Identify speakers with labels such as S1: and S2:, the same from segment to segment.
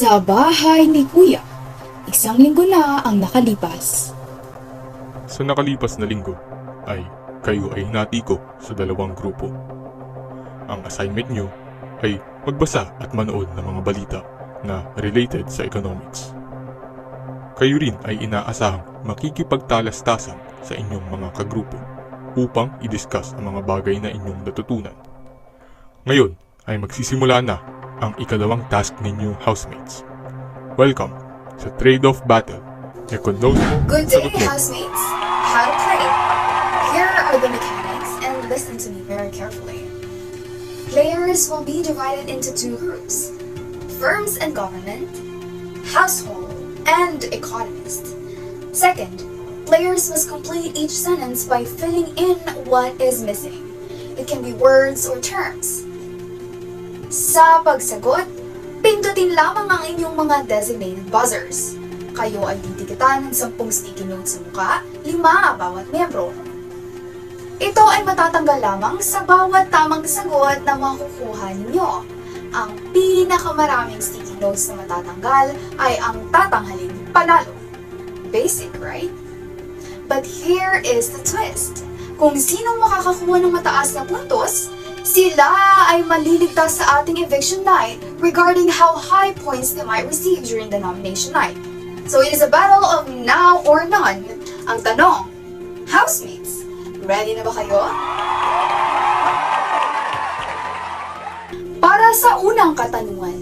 S1: Sa bahay ni Kuya, isang linggo na ang nakalipas.
S2: Sa nakalipas na linggo ay kayo ay hinati ko sa dalawang grupo. Ang assignment nyo ay magbasa at manood ng mga balita na related sa economics. Kayo rin ay inaasahang makikipagtalastasan sa inyong mga kagrupo upang i-discuss ang mga bagay na inyong natutunan. Ngayon ay magsisimula na ang ikalawang task ninyo, housemates. Welcome sa Tradeoff Battle.
S3: Good day, housemates. How to play? Here are the mechanics, and listen to me very carefully. Players will be divided into two groups: firms and government, household, and economist. Second, players must complete each sentence by filling in what is missing. It can be words or terms. Sa pagsagot, pindutin lamang ang inyong mga designated buzzers. Kayo ay titikitan ng 10 sticky notes sa mukha, 5 bawat miyembro. Ito ay matatanggal lamang sa bawat tamang sagot na makukuha ninyo. Ang pinakamaraming sticky notes na matatanggal ay ang tatanghalin panalo. Basic, right? But here is the twist. Kung sino makakakuha ng mataas na puntos, sila ay maliligtas sa ating eviction night regarding how high points they might receive during the nomination night. So it is a battle of now or none. Ang tanong, housemates, ready na ba kayo? Para sa unang katanungan,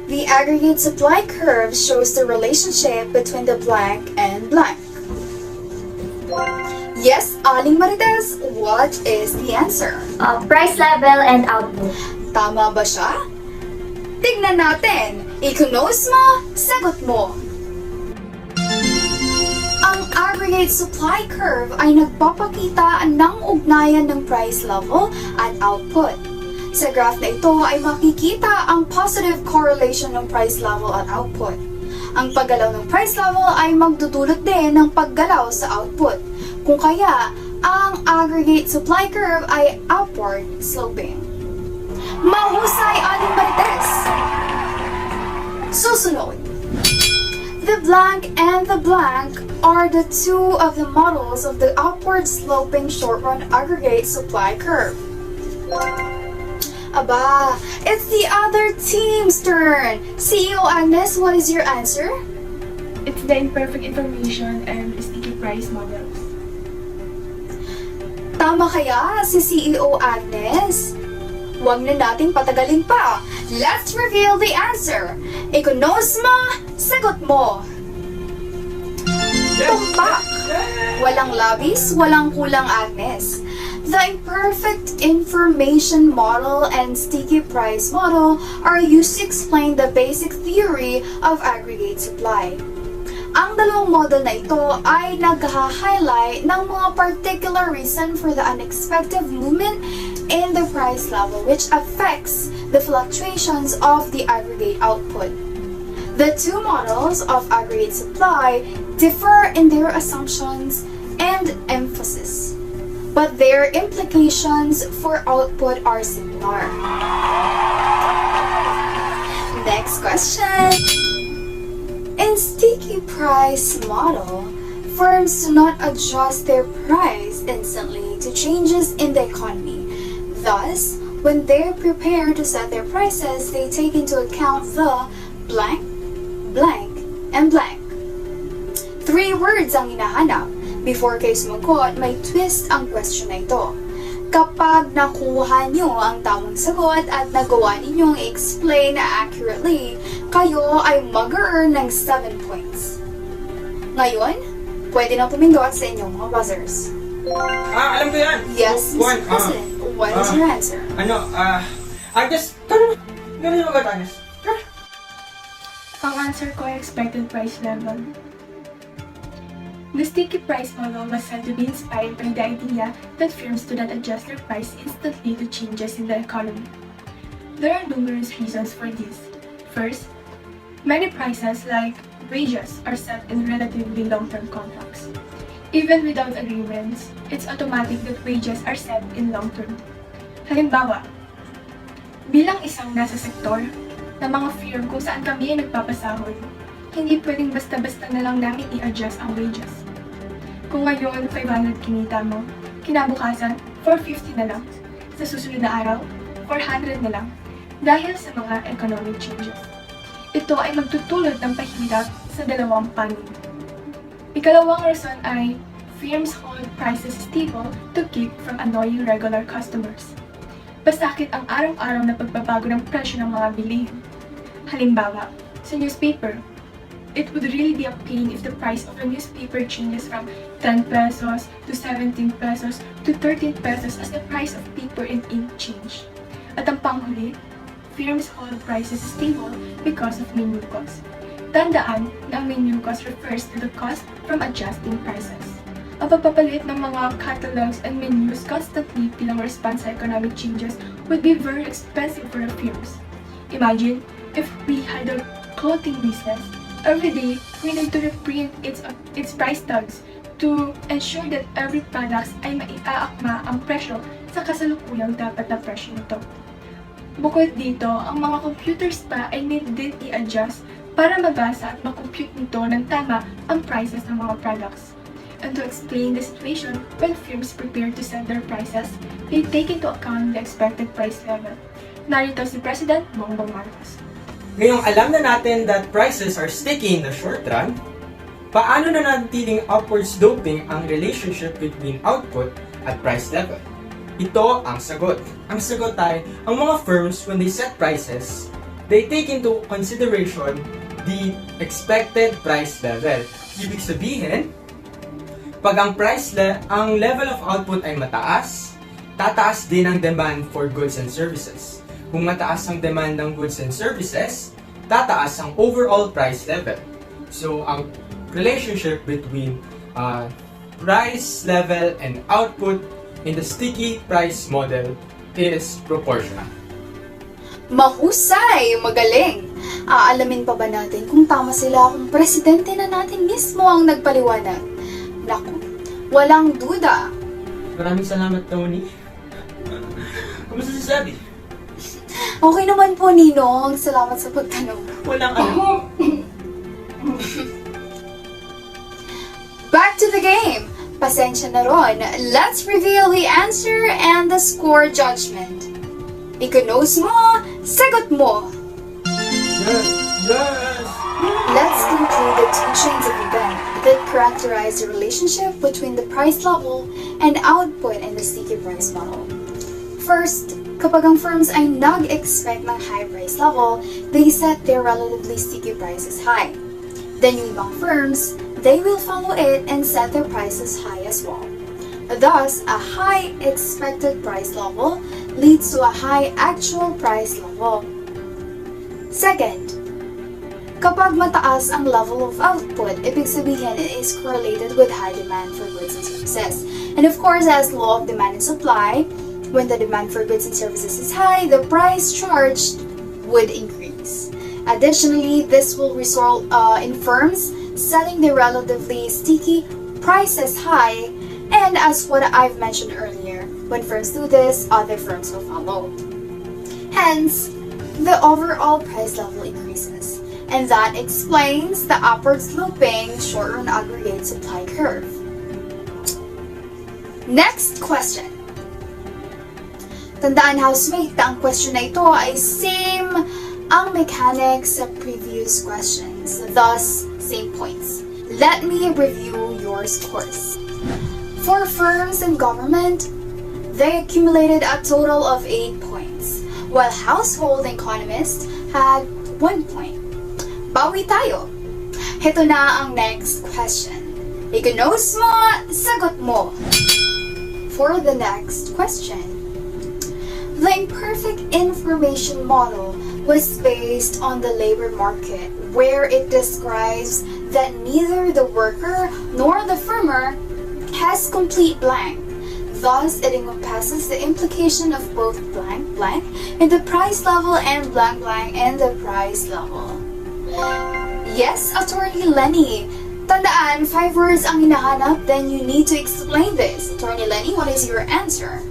S3: the aggregate supply curve shows the relationship between the blank and blank. Yes, Aling Marites, what is the answer?
S4: Price level and output.
S3: Tama ba siya? Tignan natin. Ikunos mo, sagot mo. Ang aggregate supply curve ay nagpapakita ng ugnayan ng price level at output. Sa graph na ito ay makikita ang positive correlation ng price level at output. Ang paggalaw ng price level ay magdudulot din ng paggalaw sa output. Kung kaya, ang aggregate supply curve ay upward sloping. Mahusay, Aling Marites! Susunod. The blank and the blank are the two of the models of the upward sloping short-run aggregate supply curve. Aba, it's the other team's turn. CEO Agnes, what is your answer?
S5: It's the imperfect information and sticky price models.
S3: Tama kaya si CEO Agnes? Huwag na natin patagalin pa. Let's reveal the answer. Ikunos mo, sagot mo. Tumpak! Walang labis, walang kulang, Agnes. The imperfect information model and sticky price model are used to explain the basic theory of aggregate supply. Ang dalawang model na ito ay nag-highlight ng mga particular reason for the unexpected movement in the price level which affects the fluctuations of the aggregate output. The two models of aggregate supply differ in their assumptions and emphasis, but their implications for output are similar. Next question. In sticky price model, firms do not adjust their price instantly to changes in the economy. Thus, when they prepare to set their prices, they take into account the blank, blank, and blank. 3 words ang hinahanap. Before kayo sumagot, may twist ang question na ito. Kapag nakuha nyo ang tamang sagot at nagawa ninyong i-explain accurately, kayo ay mag-earn ng 7 points. Ngayon, pwede na pumindot sa inyong mga buzzers.
S6: Alam ko yan.
S3: Yes, Mr. President. What is your answer?
S6: Agnes, ganun yung agad, Agnes.
S5: Ang answer ko ay expected price level. The sticky price model was said to be inspired by the idea that firms do not adjust their price instantly to changes in the economy. There are numerous reasons for this. First, many prices like wages are set in relatively long-term contracts. Even without agreements, it's automatic that wages are set in long-term. Halimbawa, bilang isang nasa sektor, ng mga firm kung saan kami ay nagpapasahod. Hindi pwedeng basta-basta na lang namin i-adjust ang wages. Kung ngayon 500 kinita mo, kinabukasan 450 na lang. Sa susunod na araw, 400 na lang. Dahil sa mga economic changes. Ito ay magtutulot ng pahirap sa dalawang panig. Ikalawang rason ay firms hold prices stable to keep from annoying regular customers. Pasakit ang araw-araw na pagbabago ng presyo ng mga bilihin. Halimbawa, sa newspaper, it would really be a pain if the price of a newspaper changes from 10 pesos to 17 pesos to 13 pesos as the price of paper and ink change. At ang panghuli, firms hold prices stable because of menu cost. Tandaan na ang menu cost refers to the cost from adjusting prices. Ang pagpapalit ng mga catalogs and menus constantly bilang response sa economic changes would be very expensive for the firms. Imagine if we had a clothing business. Every day, we need to reprint its price tags to ensure that every product ay maiaakma ang presyo sa kasalukuyang dapat na presyo nito. Bukod dito, ang mga computers pa ay need din i-adjust para mabasa at makompute nito ng tama ang prices ng mga products. And to explain the situation, when firms prepare to set their prices, they take into account the expected price level. Narito si President Bongbong Marcos.
S6: Ngayong alam na natin that prices are sticky in the short run, paano na nanatiling upward sloping ang relationship between output at price level? Ito ang sagot. Ang sagot ay, ang mga firms, when they set prices, they take into consideration the expected price level. Ibig sabihin, pag ang level of output ay mataas, tataas din ang demand for goods and services. Kung mataas ang demand ng goods and services, tataas ang overall price level. So, ang relationship between price level and output in the sticky price model is proportional.
S1: Mahusay! Magaling! Aalamin pa ba natin kung tama sila kung presidente na natin mismo ang nagpaliwanag? Naku, walang duda.
S6: Maraming salamat, Tony. Kumusta si Sabi?
S1: Okay naman po, Ninong. Salamat sa pagtanong.
S6: Walang ano.
S1: Back to the game! Pasensya na ron. Let's reveal the answer and the score judgment. Ikanos mo, sagot mo!
S6: Yes! Yes!
S1: Let's conclude the two chains of event that characterize the relationship between the price level and output in the sticky price model. First, kapag ang firms ay nag-expect ng high price level, they set their relatively sticky prices high. Then yung ibang firms, they will follow it and set their prices high as well. Thus, a high expected price level leads to a high actual price level. Second, kapag mataas ang level of output, ibig sabihin it is correlated with high demand for goods and services. And of course, as law of demand and supply, when the demand for goods and services is high, the price charged would increase. Additionally, this will result in firms setting their relatively sticky prices high, and as what I've mentioned earlier, when firms do this, other firms will follow. Hence, the overall price level increases, and that explains the upward sloping short-run aggregate supply curve. Next question. Tandaan, housemate, ang question na ito ay same ang mechanics sa previous questions, thus same points. Let me review your scores. For firms and government, they accumulated a total of 8 points, while household and economists had 1 point. Bawi tayo. Ito na ang next question. Ikanos mo, sagot mo. For the next question, the imperfect information model was based on the labor market, where it describes that neither the worker nor the firmer has complete blank. Thus, it encompasses the implication of both blank blank in the price level and blank blank in the price level. Yes, Attorney Lenny. Tandaan, 5 words ang hinahanap, then you need to explain this. Attorney Lenny, what is your answer?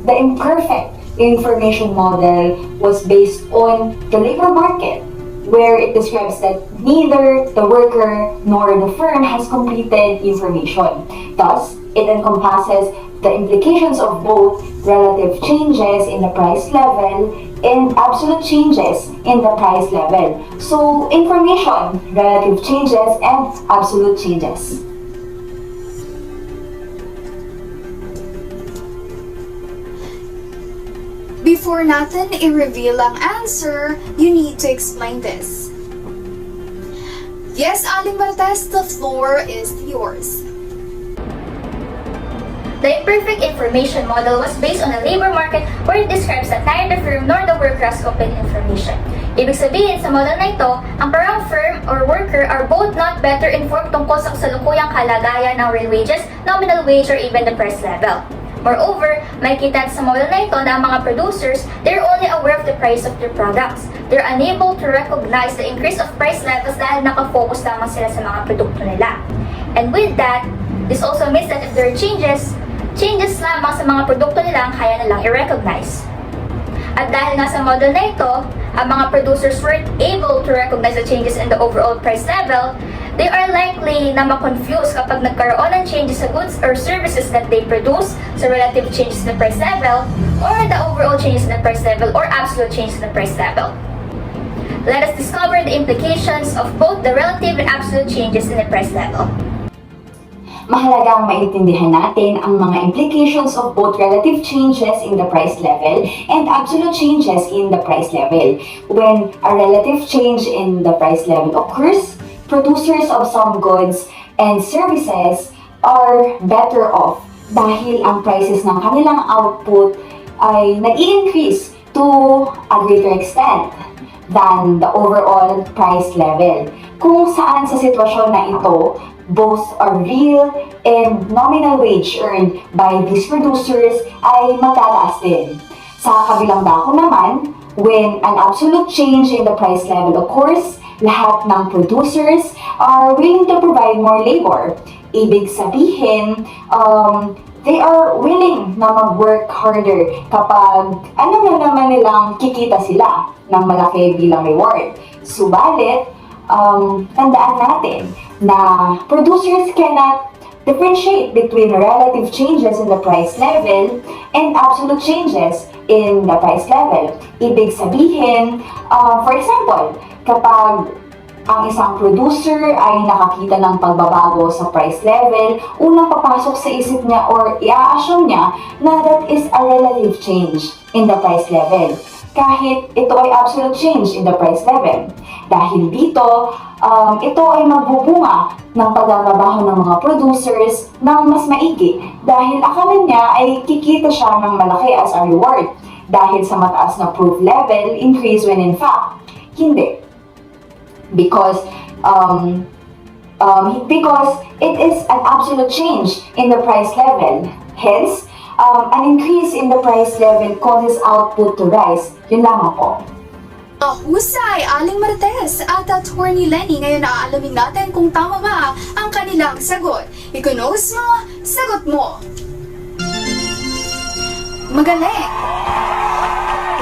S4: The imperfect
S7: information model was based on the labor market, where it describes that neither the worker nor the firm has completed information. Thus, it encompasses the implications of both relative changes in the price level and absolute changes in the price level. So, information, relative changes, and absolute changes.
S1: Before natin i-reveal ang answer, you need to explain this. Yes, Aling Martes, the floor is yours.
S4: The imperfect information model was based on a labor market where it describes that neither the firm nor the worker has complete information. Ibig sabihin, sa model na ito, ang parang firm or worker are both not better informed tungkol sa kasalukuyang kalagayan ng real wages, nominal wage, or even the price level. Moreover, makikita sa model na ito na ang mga producers, they're only aware of the price of their products. They're unable to recognize the increase of price levels dahil nakafocus lamang sila sa mga produkto nila. And with that, this also means that if there are changes lamang sa mga produkto nila ang kaya nilang i-recognize. At dahil nga sa model na ito, ang mga producers weren't able to recognize the changes in the overall price level, they are likely na ma-confuse kapag nagkaroon ng changes sa goods or services that they produce sa relative changes in the price level or the overall changes in the price level or absolute changes in the price level. Let us discover the implications of both the relative and absolute changes in the price level.
S7: Mahalagang maintindihan natin ang mga implications of both relative changes in the price level and absolute changes in the price level. When a relative change in the price level occurs, producers of some goods and services are better off dahil ang prices ng kanilang output ay nag-i-increase to a greater extent than the overall price level. Kung saan sa sitwasyon na ito, both are real and nominal wage earned by these producers ay matataas din. Sa kabilang dako naman, when an absolute change in the price level occurs, lahat ng producers are willing to provide more labor. Ibig sabihin, they are willing na mag-work harder kapag alam na naman nilang kikita sila ng malaki bilang reward. Subalit, tandaan natin na producers cannot differentiate between relative changes in the price level and absolute changes in the price level. Ibig sabihin, for example, kapag ang isang producer ay nakakita ng pagbabago sa price level, unang papasok sa isip niya or i-assume niya na that is a relative change in the price level, kahit ito ay absolute change in the price level. Dahil dito, ito ay magbubunga ng pagtatrabaho ng mga producers ng mas maigi dahil akala niya ay kikita siya ng malaki as a reward dahil sa mataas na proof level increase when in fact, hindi. Because it is an absolute change in the price level. Hence, an increase in the price level causes output to rise. Yun lamang po.
S1: Husay, Aling Martes at Attorney Lenny. Ngayon aalamin natin kung tama ba ang kanilang sagot. Ikunos mo, sagot mo. Magaling!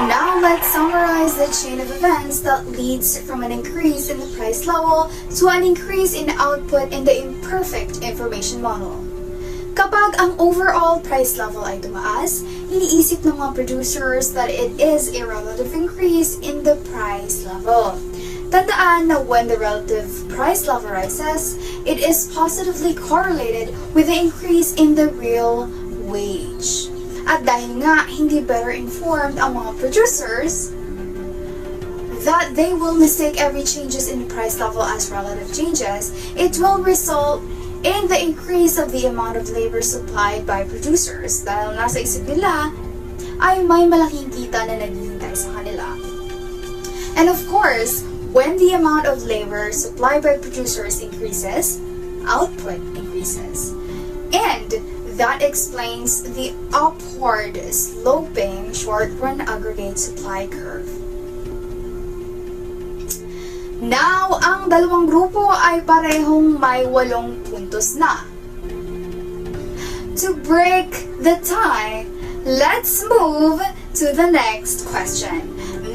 S1: Now let's summarize the chain of events that leads from an increase in the price level to an increase in output in the imperfect information model. Kapag ang overall price level ay tumaas, iniisip ng mga producers that it is a relative increase in the price level. Tandaan na when the relative price level rises, it is positively correlated with the increase in the real wage. At dahil nga hindi better informed ang mga producers, that they will mistake every changes in the price level as relative changes, it will result in the increase of the amount of labor supplied by producers dahil nasa isip nila ay may malaking kita na naghihintay sa kanila. And of course, when the amount of labor supplied by producers increases, output increases. And that explains the upward sloping short-run aggregate supply curve. Now, ang dalawang grupo ay parehong may 8 puntos na. To break the tie, let's move to the next question.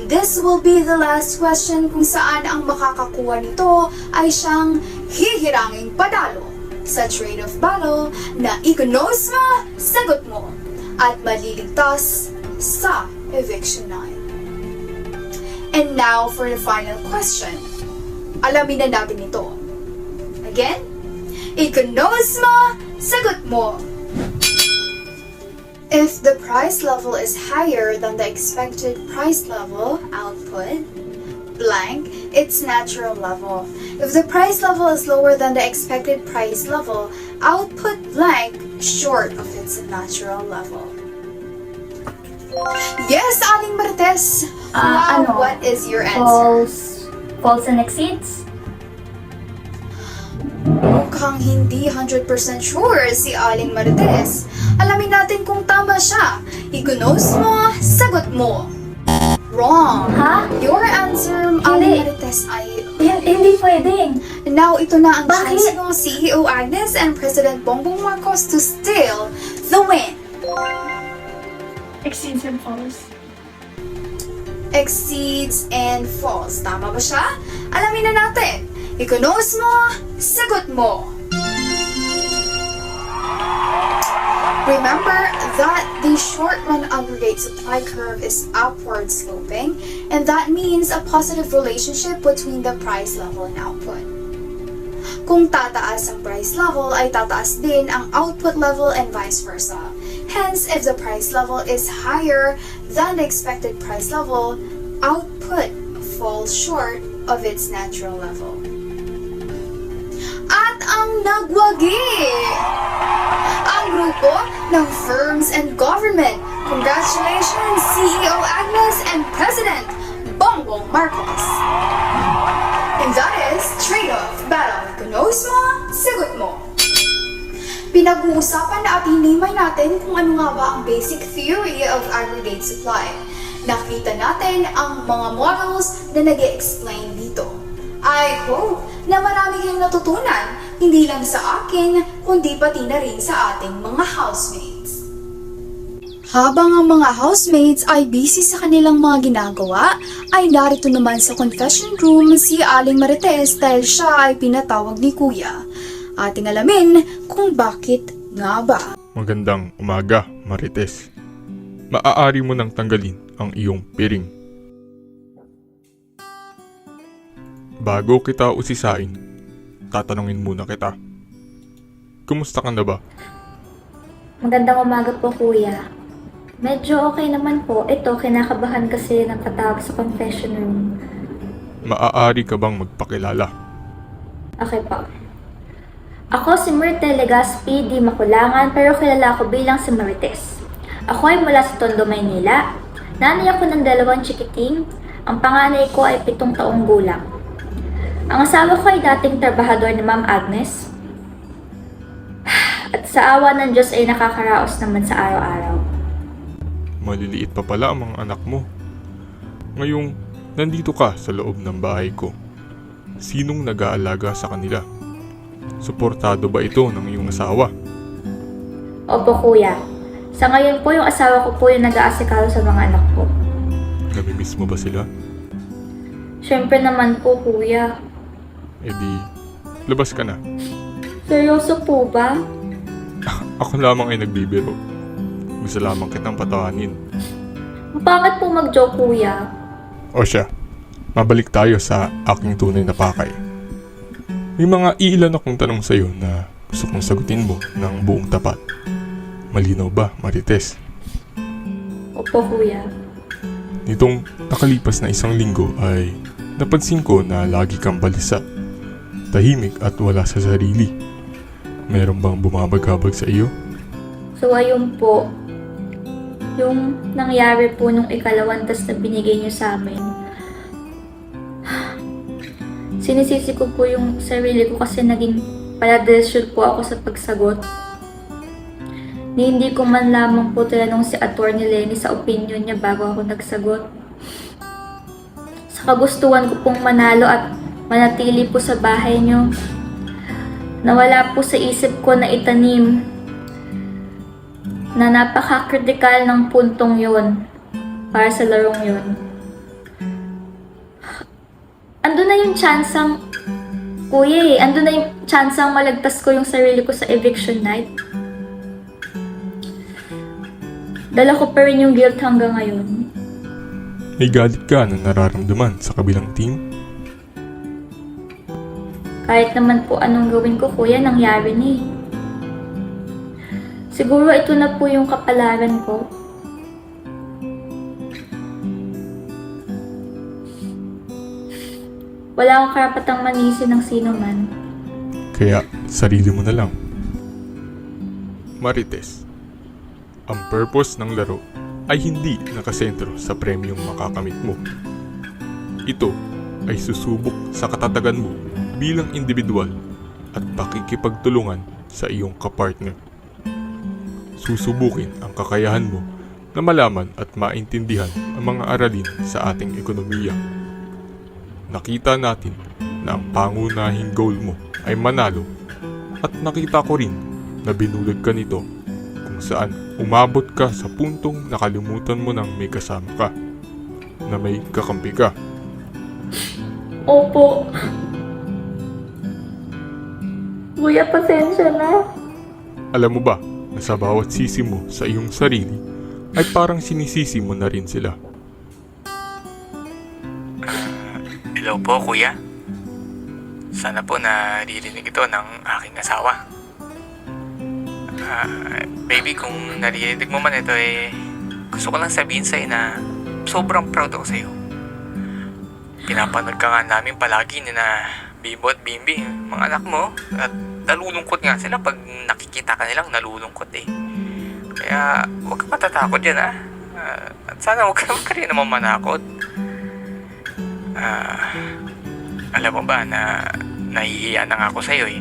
S1: This will be the last question kung saan ang makakakuha nito ay siyang hihiranging padalo sa trade-off battle na ikunos mo, sagot mo, at maliligtas sa eviction night. And now for the final question. Alamin na natin ito. Again, ikunos mo, sagot mo. If the price level is higher than the expected price level, output, blank, its natural level. If the price level is lower than the expected price level, output blank, short of its natural level. Yes, Aling Marites! Wow, what is your answer?
S4: False and exceeds?
S1: Mukhang hindi 100% sure si Aling Marites. Alamin natin kung tama siya. Ikunos mo, sagot mo. Wrong.
S4: Ha?
S1: Your answer, Aling Marites, ay...
S4: Hindi pwedeng.
S1: Now, ito na ang
S4: Bakit?
S1: chance ng CEO Agnes and President Bongbong Marcos to steal the win.
S5: Exceeds and false.
S1: Exceeds and false. Tama ba siya? Alamin na natin. Ikunos mo, sagot mo. Remember that the short-run aggregate supply curve is upward sloping, and that means a positive relationship between the price level and output. Kung tataas ang price level, ay tataas din ang output level and vice versa. Hence, if the price level is higher than the expected price level, output falls short of its natural level. At ang nagwagi! Ang grupo ng firms and government. Congratulations, CEO Agnes and President Bongbong Marcos. And that is Tradeoff Battle. Ikunos mo, sagot mo. Pinag-uusapan na at hinimay natin kung ano nga ba ang basic theory of aggregate supply. Nakita natin ang mga models na nag-explain dito. I hope na marami kayong natutunan, hindi lang sa akin, kundi pati na rin sa ating mga housemates. Habang ang mga housemates ay busy sa kanilang mga ginagawa, ay narito naman sa confession room si Aling Marites dahil siya ay pinatawag ni Kuya. Ating alamin kung bakit nga ba.
S2: Magandang umaga, Marites. Maaari mo nang tanggalin ang iyong piring. Bago kita usisain, tatanungin muna kita. Kumusta ka na ba?
S4: Magandang umaga po, Kuya. Medyo okay naman po. Ito, kinakabahan kasi ng katawag sa confession room.
S2: Maaari ka bang magpakilala?
S4: Okay po. Ako si Myrtle Legaspi, di Makulangan, pero kilala ko bilang si Marites. Ako ay mula sa Tondo, Maynila. Nanay ako ng 2 chikiting. Ang panganay ko ay 7 taong gulang. Ang asawa ko ay dating trabahador ni Ma'am Agnes. At sa awa ng Diyos ay nakakaraos naman sa araw-araw.
S2: Maliliit pa pala ang mga anak mo. Ngayong nandito ka sa loob ng bahay ko, sinong nag-aalaga sa kanila? Suportado ba ito ng iyong asawa?
S4: Opo, Kuya. Sa ngayon po, yung asawa ko po yung nag-aasikaso sa mga anak ko.
S2: Namimiss mo ba sila?
S4: Siyempre naman po, Kuya.
S2: E di, labas ka na.
S4: Seryoso po ba?
S2: Ako lamang ay nagbibiro. Gusto lamang kitang patawanin.
S4: Bakit po mag-joke, Kuya?
S2: O siya, mabalik tayo sa aking tunay na pakay. May mga iilan akong tanong sa'yo na gusto kong sagutin mo ng buong tapat. Malinaw ba, Marites?
S4: Opo, Kuya.
S2: Nitong nakalipas na 1 linggo ay napansin ko na lagi kang balisa, tahimik at wala sa sarili. Meron bang bumabagabag sa iyo?
S4: So, ayun po. Yung nangyari po nung ikalawang tas na binigay niyo sa amin. Sinisisi ko po yung sarili ko kasi naging paladesyon po ako sa pagsagot. Ni hindi ko man lamang po tinanong si Atty. Lenny sa opinion niya bago ako nagsagot. Sa kagustuhan ko pong manalo at manatili po sa bahay niyo, nawala po sa isip ko na itanim na napaka-critical ng puntong yon. para sa larong yun. Andun na yung chansang, kuya andun na yung chansang malagpas ko yung sarili ko sa eviction night. Dala ko pa rin yung guilt hanggang ngayon.
S2: May galit ka na nararamdaman sa kabilang team?
S4: Kahit naman po anong gawin ko, kuya, nangyari na eh. Siguro ito na po yung kapalaran ko. Wala akong karapatang manisi ng sino man.
S2: Kaya sarili mo na lang. Marites, ang purpose ng laro ay hindi nakasentro sa premyong makakamit mo. Ito ay susubok sa katatagan mo bilang individual at pakikipagtulungan sa iyong kapartner. Susubukin ang kakayahan mo na malaman at maintindihan ang mga aralin sa ating ekonomiya. Nakita natin na ang pangunahing goal mo ay manalo at nakita ko rin na binulog ka nito kung saan umabot ka sa puntong nakalimutan mo nang may kasama ka, na may kakampi ka.
S4: Opo. Kuya, pasensya na.
S2: Alam mo ba na sa bawat sisi mo sa iyong sarili ay parang sinisisi mo na rin sila.
S8: Hello po, kuya. Sana po naririnig ito ng aking asawa. Baby, kung naririnig mo man ito, gusto ko lang sabihin sa'yo na sobrang proud ako sa'yo. Pinapanood ka nga namin palagi na Bibo at Bimbi, mga anak mo, at nalulungkot nga sila pag nakikita ka nilang nalulungkot eh. Kaya huwag ka matatakot dyan at sana huwag ka rin naman manakot. Alam mo ba na nahihiya na nga ako sa'yo eh.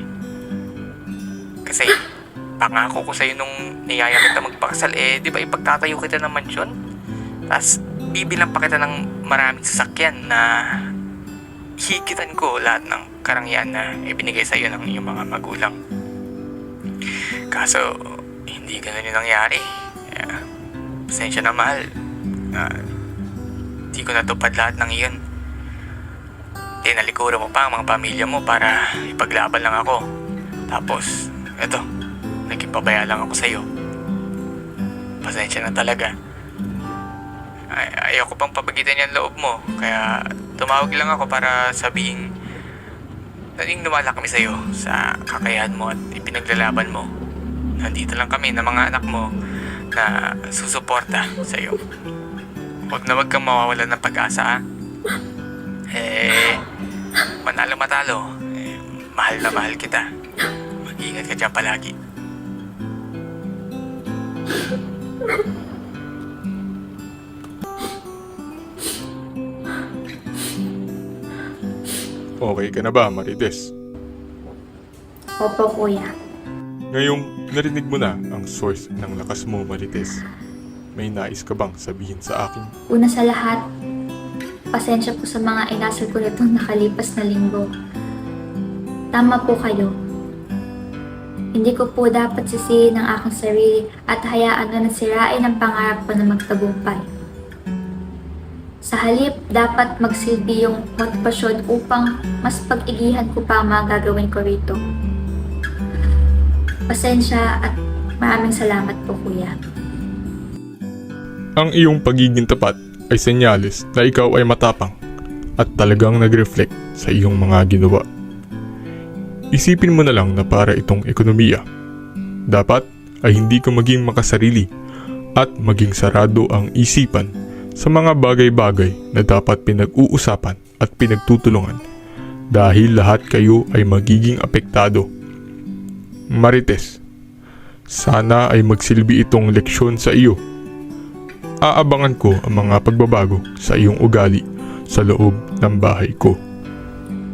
S8: Kasi pangako ko sa'yo nung niyaya kita magpakasal di ba ipagtatayo kita ng mansyon? Tapos bibilang pa kita ng maraming sasakyan na higitan ko lahat ng karangyaan na ibinigay sa'yo ng iyong mga magulang. Kaso hindi ganun yung nangyari. Pasensya na, mahal. Hindi ko natupad lahat ng iyon. Tinalikuran mo pa ang mga pamilya mo para ipaglaban lang ako. Tapos eto, naging pabaya lang ako sa'yo. Pasensya na talaga. Ayoko pang pabagitan yung loob mo. Kaya tumawag lang ako para sabihin naging lumala kami sa'yo sa kakayahan mo at ipinaglalaban mo. Nandito lang kami na mga anak mo na susuporta sa'yo. Huwag na huwag kang mawawalan ng pag-asa. Manalo matalo, mahal na mahal kita. Mag-ingat ka dyan palagi.
S2: Okay ka na ba, Marites?
S4: Opo, kuya.
S2: Ngayong narinig mo na ang source ng lakas mo, Marites, may nais ka bang sabihin sa akin?
S4: Una sa lahat, pasensya po sa mga inasal ko nitong nakalipas na linggo. Tama po kayo. Hindi ko po dapat sisihin ang aking sarili at hayaan na nasirain ang pangarap ko na magtagumpay. Sa halip, dapat magsilbi yung motibasyon upang mas pag-igihan ko pa ang mga gagawin ko rito. Pasensya at maraming salamat po, kuya.
S2: Ang iyong pagiging tapat ay senyales na ikaw ay matapang at talagang nag-reflect sa iyong mga ginawa. Isipin mo na lang na para itong ekonomiya. Dapat ay hindi ka maging makasarili at maging sarado ang isipan sa mga bagay-bagay na dapat pinag-uusapan at pinagtutulungan dahil lahat kayo ay magiging apektado. Marites, sana ay magsilbi itong leksyon sa iyo. Aabangan ko ang mga pagbabago sa iyong ugali sa loob ng bahay ko.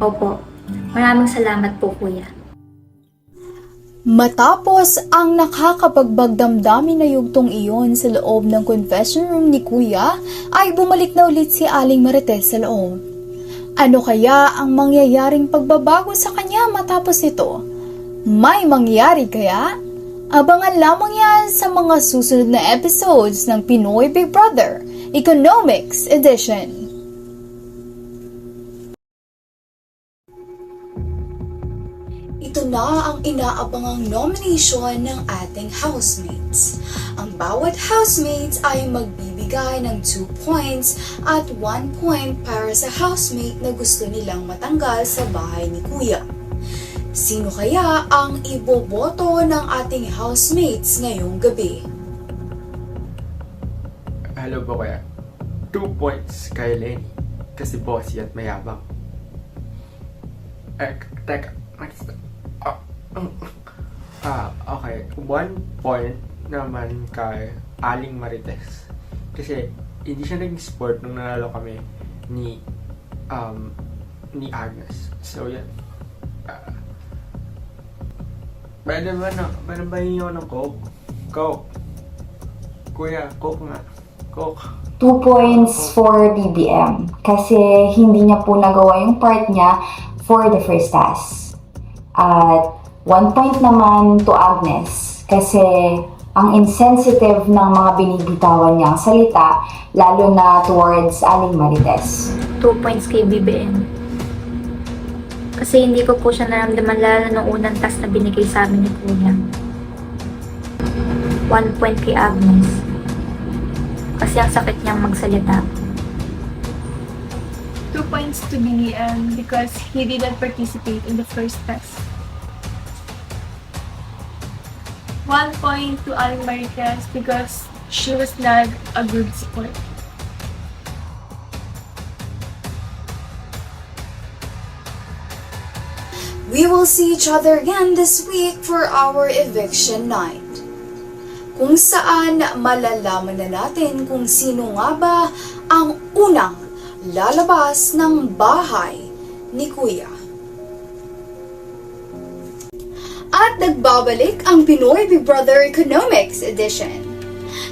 S4: Opo, maraming salamat po, kuya.
S1: Matapos ang nakakapagbagdamdamin na yugtong iyon sa loob ng confession room ni Kuya, ay bumalik na ulit si Aling Marites sa loob. Ano kaya ang mangyayaring pagbabago sa kanya matapos ito? May mangyari kaya? Abangan lamang yan sa mga susunod na episodes ng Pinoy Big Brother. Economics Edition. Ito na ang inaabangang nomination ng ating housemates. Ang bawat housemates ay magbibigay ng 2 points at 1 point para sa housemate na gusto nilang matanggal sa bahay ni Kuya. Sino kaya ang iboboto ng ating housemates ngayong gabi?
S9: Hello po kuya. 2 points kay Lenny. Kasi bossy at mayabang. Teka. Okay. 1 point naman kay Aling Marites. Kasi hindi siya naging sport nung nanalo kami ni Agnes. So yan. Pwede ba hingi ako ng Coke? Coke. Kuya, Coke nga. Coke.
S7: 2 points for BBM kasi hindi niya po nagawa yung part niya for the first task. At 1 point naman to Agnes kasi ang insensitive ng mga binibitawan niyang salita lalo na towards Aling Marites.
S4: 2 points kay BBM. Kasi hindi ko po siya naramdaman lalo nung unang task na binigay sa amin ni Kuya. 1 point kay Agnes. Kasi ang sakit niyang magsalita.
S5: 2 points to BBM because he didn't participate in the first test. 1 point to Aling Marites because she was not a good sport.
S1: We will see each other again this week for our eviction night, kung saan malalaman na natin kung sino nga ba ang unang lalabas ng bahay ni Kuya. At nagbabalik ang Pinoy Big Brother Economics Edition.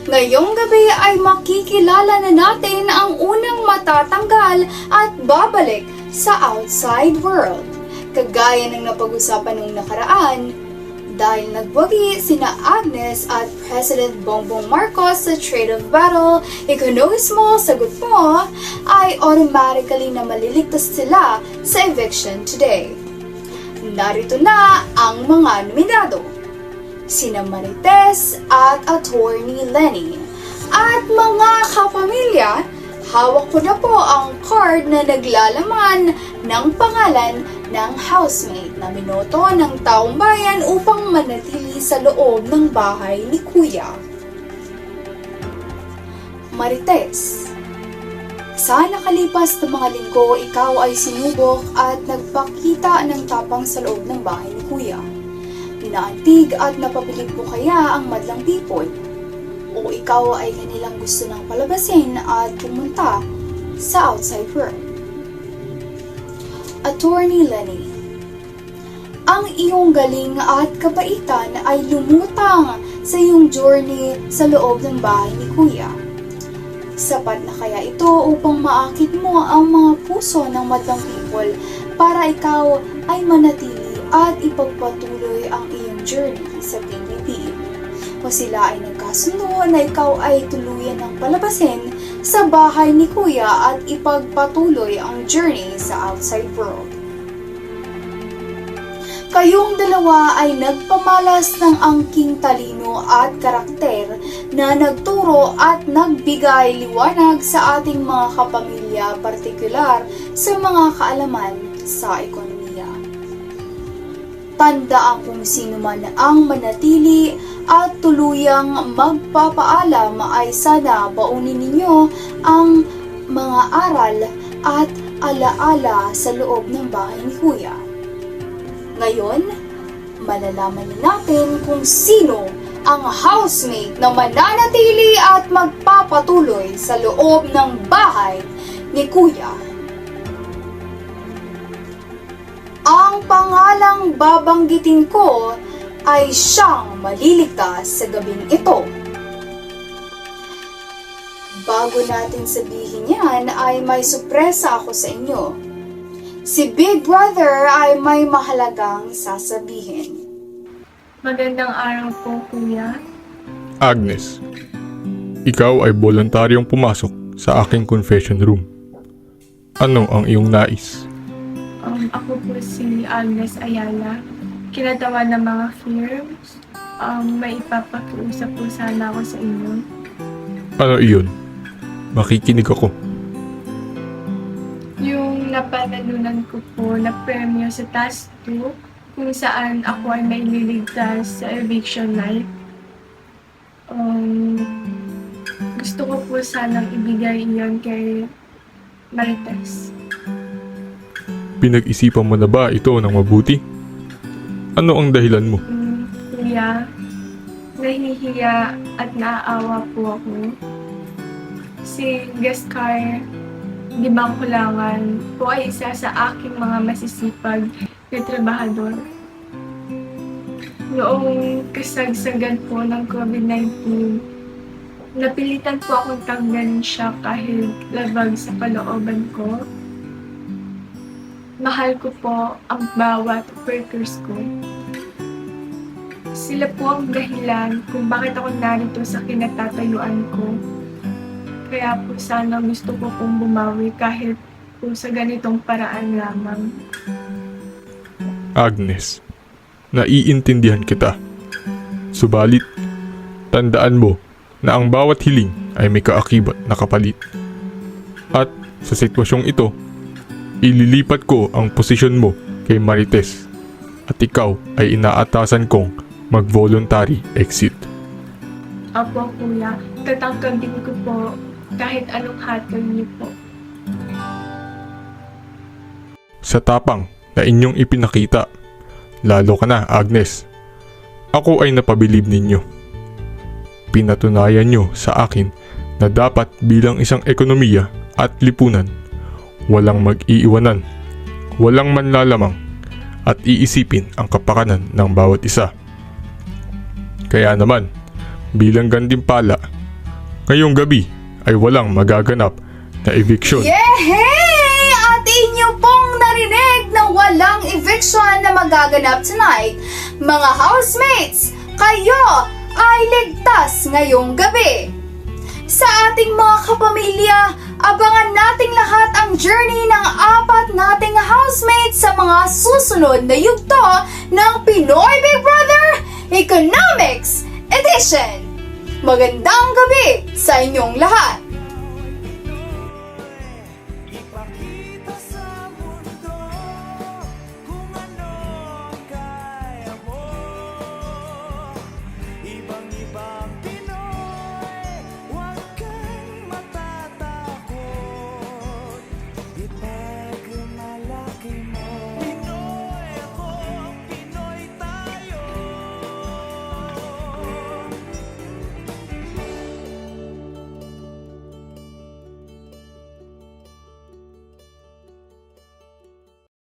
S1: Ngayong gabi ay makikilala na natin ang unang matatanggal at babalik sa outside world. Kagaya ng napag-usapan nung nakaraan, dahil nagwagi sina Agnes at President Bongbong Marcos sa Tradeoff battle, economics mo, sagot mo, ay automatically na maliligtas sila sa eviction today. Narito na ang mga nominado, sina Marites at Attorney Lenny. At mga kapamilya, hawak ko na po ang card na naglalaman ng pangalan ng housemate na binoto ng taong bayan upang manatili sa loob ng bahay ni Kuya. Marites, sa nakalipas na mga linggo, ikaw ay sinubok at nagpakita ng tapang sa loob ng bahay ni Kuya. Pinaantig at napapilit mo kaya ang madlang people? O ikaw ay kanilang gusto nang palabasin at pumunta sa outside world? Attorney Lenny, ang iyong galing at kabaitan ay lumutang sa iyong journey sa loob ng bahay ni Kuya. Sapat na kaya ito upang maakit mo ang mga puso ng madlang people para ikaw ay manatili at ipagpatuloy ang iyong journey sa PBB? O sila ay nagkasundo na ikaw ay tuluyan ng palabasin sa bahay ni Kuya at ipagpatuloy ang journey sa outside world? Kayong dalawa ay nagpamalas ng angking talino at karakter na nagturo at nagbigay liwanag sa ating mga kapamilya, partikular sa mga kaalaman sa ekonomiya. Tandaan kung sino man ang manatili at tuluyang magpapaalam ay sana baunin ninyo ang mga aral at alaala sa loob ng bahay ni Kuya. Ngayon, malalaman natin kung sino ang housemate na mananatili at magpapatuloy sa loob ng bahay ni Kuya. Ang pangalang babanggitin ko ay siyang maliligtas sa gabing ito. Bago natin sabihin yan ay may sorpresa ako sa inyo. Si Big Brother ay may mahalagang sasabihin.
S5: Magandang araw po, Kuya.
S2: Agnes, ikaw ay voluntaryong pumasok sa aking confession room. Ano ang iyong nais?
S5: Ako po si Agnes Ayala. Kinatawa ng mga firms. May ipapakiusap po sana ako sa inyo.
S2: Ano iyon? Makikinig ako.
S5: Yung napanalunan ko po na premyo sa Task 2, kung saan ako ay may niligtas sa eviction night. Gusto ko po sanang ibigay iyon kay Marites.
S2: Pinag-isipan mo na ba ito ng mabuti? Ano ang dahilan mo?
S5: Kuya, nahihiya at naaawa po ako. Si Gascar, di ba kulangan po ay isa sa aking mga masisipag na trabahador. Noong kasagsagan po ng COVID-19, napilitan po akong tanggalin siya kahit labag sa kalooban ko. Mahal ko po ang bawat workers ko. Sila po ang dahilan kung bakit ako narito sa kinatatayuan ko. Kaya po sana gusto ko pong bumawi kahit po sa ganitong paraan lamang.
S2: Agnes, naiintindihan kita. Subalit, tandaan mo na ang bawat hiling ay may kaakibat na kapalit. At sa sitwasyong ito, ililipat ko ang posisyon mo kay Marites at ikaw ay inaatasan kong mag-voluntary exit.
S5: Opo, kuya. Tatangkabin ko po kahit anong hatol niyo po.
S2: Sa tapang na inyong ipinakita, lalo ka na, Agnes. Ako ay napabilib ninyo. Pinatunayan nyo sa akin na dapat bilang isang ekonomiya at lipunan, walang mag-iiwanan, walang manlalamang, at iisipin ang kapakanan ng bawat isa. Kaya naman, bilang gantimpala, ngayong gabi ay walang magaganap na eviction.
S1: Yehey! At inyo pong narinig na walang eviction na magaganap tonight. Mga housemates, kayo ay ligtas ngayong gabi. Sa ating mga kapamilya, abangan nating lahat ang journey ng 4 nating housemates sa mga susunod na yugto ng Pinoy Big Brother Economics Edition. Magandang gabi sa inyong lahat!